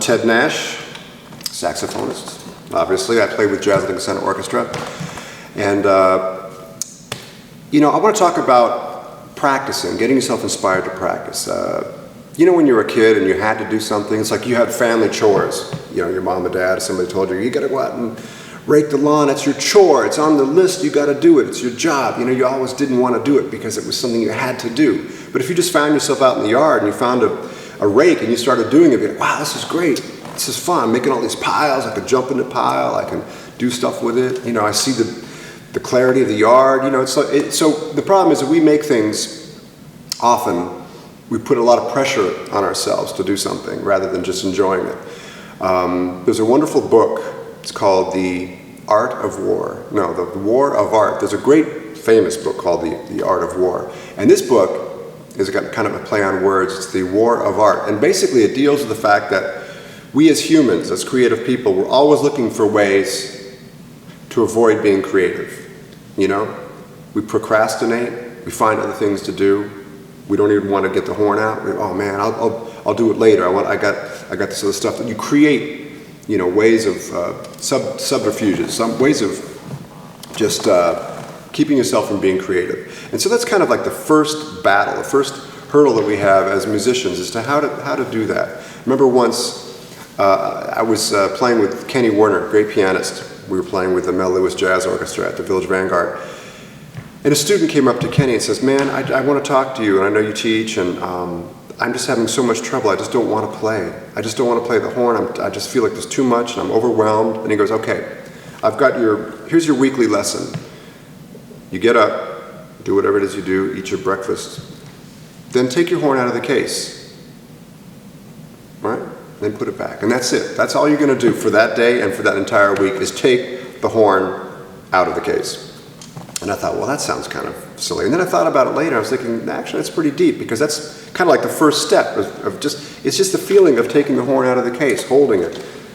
Ted Nash, saxophonist. Obviously, I play with Jazz Lincoln Center Orchestra. And, I want to talk about practicing, getting yourself inspired to practice. When you were a kid and you had to do something, it's like you had family chores. Your mom and dad, somebody told you got to go out and rake the lawn. It's your chore. It's on the list. You got to do it. It's your job. You always didn't want to do it because it was something you had to do. But if you just found yourself out in the yard and you found a rake and you started doing it, you're like, wow, this is great. This is fun. I'm making all these piles. I could jump in the pile. I can do stuff with it. I see the clarity of the yard. So the problem is that we make things often. We put a lot of pressure on ourselves to do something rather than just enjoying it. There's a wonderful book. It's called The Art of War. No, The War of Art. There's a great famous book called The Art of War. And this book is kind of a play on words. It's The War of Art. And basically it deals with the fact that we as humans, as creative people, we're always looking for ways to avoid being creative. We procrastinate. We find other things to do. We don't even want to get the horn out. Oh man, I'll do it later. I got this other stuff. You create, ways of subterfuges, some ways of just keeping yourself from being creative. And so that's kind of like the first battle, the first hurdle that we have as musicians as to how to do that. I remember once I was playing with Kenny Werner, great pianist. We were playing with the Mel Lewis Jazz Orchestra at the Village Vanguard. And a student came up to Kenny and says, man, I want to talk to you, and I know you teach, and I'm just having so much trouble. I just don't want to play. I just don't want to play the horn. I just feel like there's too much, and I'm overwhelmed. And he goes, okay, here's your weekly lesson. You get up, do whatever it is you do, eat your breakfast, then take your horn out of the case, right? Then put it back, and that's it. That's all you're going to do for that day and for that entire week is take the horn out of the case. And I thought, well, that sounds kind of silly. And then I thought about it later. I was thinking, actually, that's pretty deep because that's kind of like the first step of it's just the feeling of taking the horn out of the case, holding it.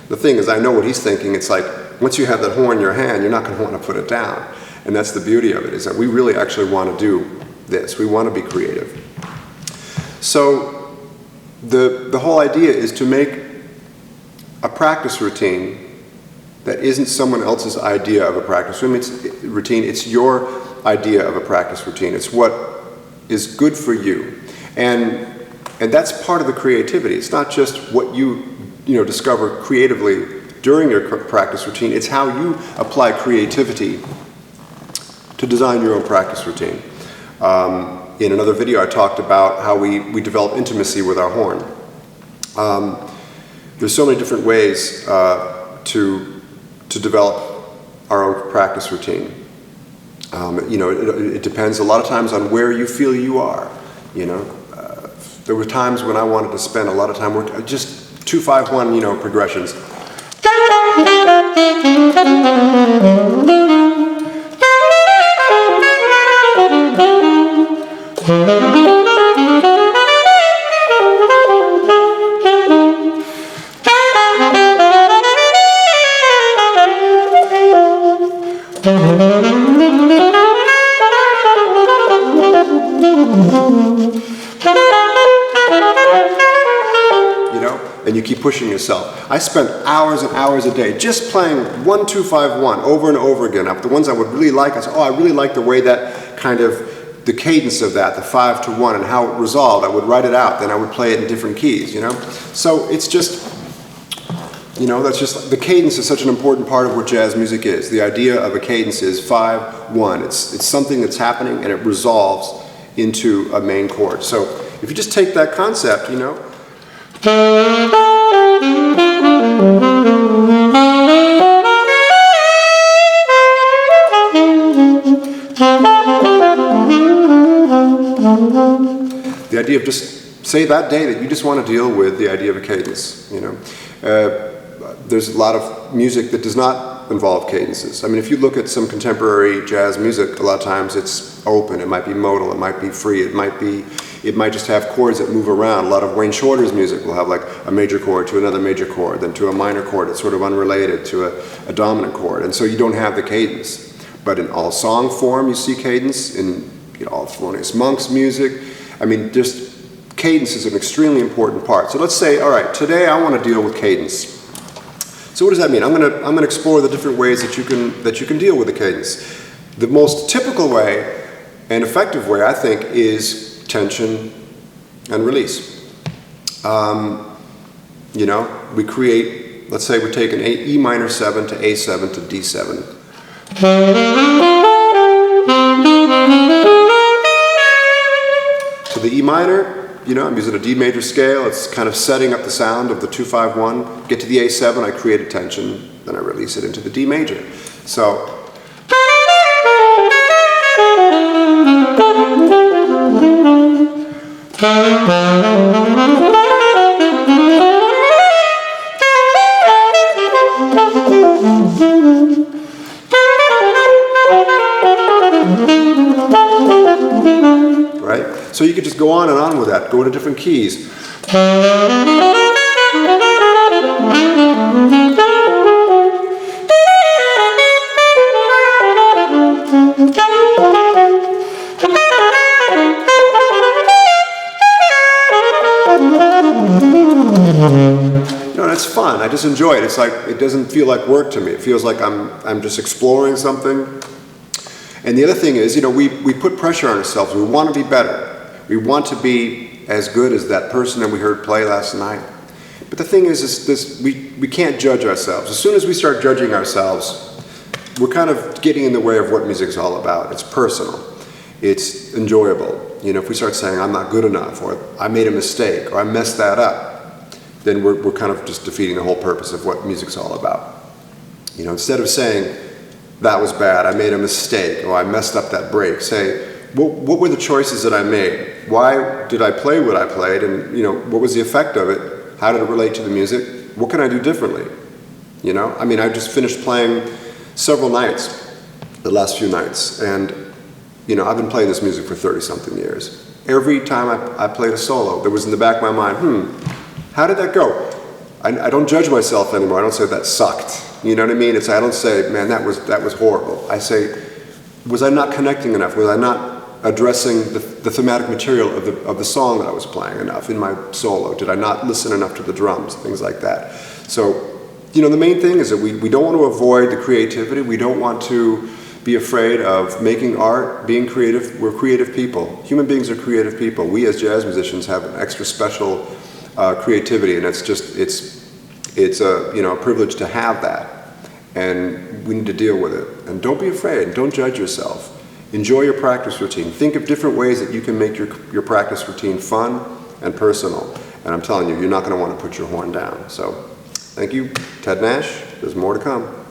The thing is, I know what he's thinking. It's like once you have that horn in your hand, you're not going to want to put it down. And that's the beauty of it, is that we really actually want to do this. We want to be creative. So the whole idea is to make a practice routine that isn't someone else's idea of a practice routine. It's your idea of a practice routine. It's what is good for you. And that's part of the creativity. It's not just what you discover creatively during your practice routine. It's how you apply creativity to design your own practice routine. In another video, I talked about how we develop intimacy with our horn. There's so many different ways to develop our own practice routine. It depends a lot of times on where you feel you are. There were times when I wanted to spend a lot of time working just 2-5-1, progressions. And you keep pushing yourself. I spent hours and hours a day just playing 1-2-5-1 over and over again. The ones I would really like, I said, I really like the way that kind of, the cadence of that, the 5-1 and how it resolved. I would write it out, then I would play it in different keys, So it's just, that's just, the cadence is such an important part of what jazz music is. The idea of a cadence is 5-1. It's something that's happening and it resolves into a main chord. So if you just take that concept, the idea of just say that day that you just want to deal with the idea of a cadence. There's a lot of music that does not involve cadences. I mean, if you look at some contemporary jazz music, a lot of times it's open. It might be modal. It might be free. It might just have chords that move around. A lot of Wayne Shorter's music will have like a major chord to another major chord, then to a minor chord that's sort of unrelated to a dominant chord. And so you don't have the cadence. But in all song form, you see cadence. In all Thelonious Monk's music, I mean, just cadence is an extremely important part. So let's say, all right, today I want to deal with cadence. So what does that mean? I'm going to explore the different ways that you can deal with the cadence. The most typical way and effective way, I think, is tension and release. You know, we create, let's say we take an E minor 7 to A7 to D7. To the E minor, you know, I'm using a D major scale. It's kind of setting up the sound of the 2-5-1. Get to the A7, I create a tension, then I release it into the D major. So. Right? So you could just go on and on with that, go to different keys. No, that's fun. I just enjoy it. It's like, it doesn't feel like work to me. It feels like I'm just exploring something. And the other thing is, you know, we put pressure on ourselves. We want to be better. We want to be as good as that person that we heard play last night. But the thing is we can't judge ourselves. As soon as we start judging ourselves, we're kind of getting in the way of what music's all about. It's personal. It's enjoyable. You know, if we start saying, I'm not good enough, or I made a mistake, or I messed that up, then we're kind of just defeating the whole purpose of what music's all about. You know, instead of saying, that was bad, I made a mistake, or I messed up that break, say, what were the choices that I made? Why did I play what I played? And, you know, what was the effect of it? How did it relate to the music? What can I do differently? You know, I mean, I just finished playing several nights, the last few nights, and, you know, I've been playing this music for 30-something years. Every time I played a solo, there was in the back of my mind, how did that go? I don't judge myself anymore. I don't say that sucked. You know what I mean? I don't say, man, that was horrible. I say, was I not connecting enough? Was I not addressing the thematic material of the song that I was playing enough in my solo? Did I not listen enough to the drums? Things like that. So, you know, the main thing is that we don't want to avoid the creativity. We don't want to be afraid of making art, being creative. We're creative people. Human beings are creative people. We as jazz musicians have an extra special creativity, and it's a, you know, a privilege to have that, and we need to deal with it. And don't be afraid. Don't judge yourself. Enjoy your practice routine. Think of different ways that you can make your practice routine fun and personal. And I'm telling you, you're not going to want to put your horn down. So, thank you, Ted Nash. There's more to come.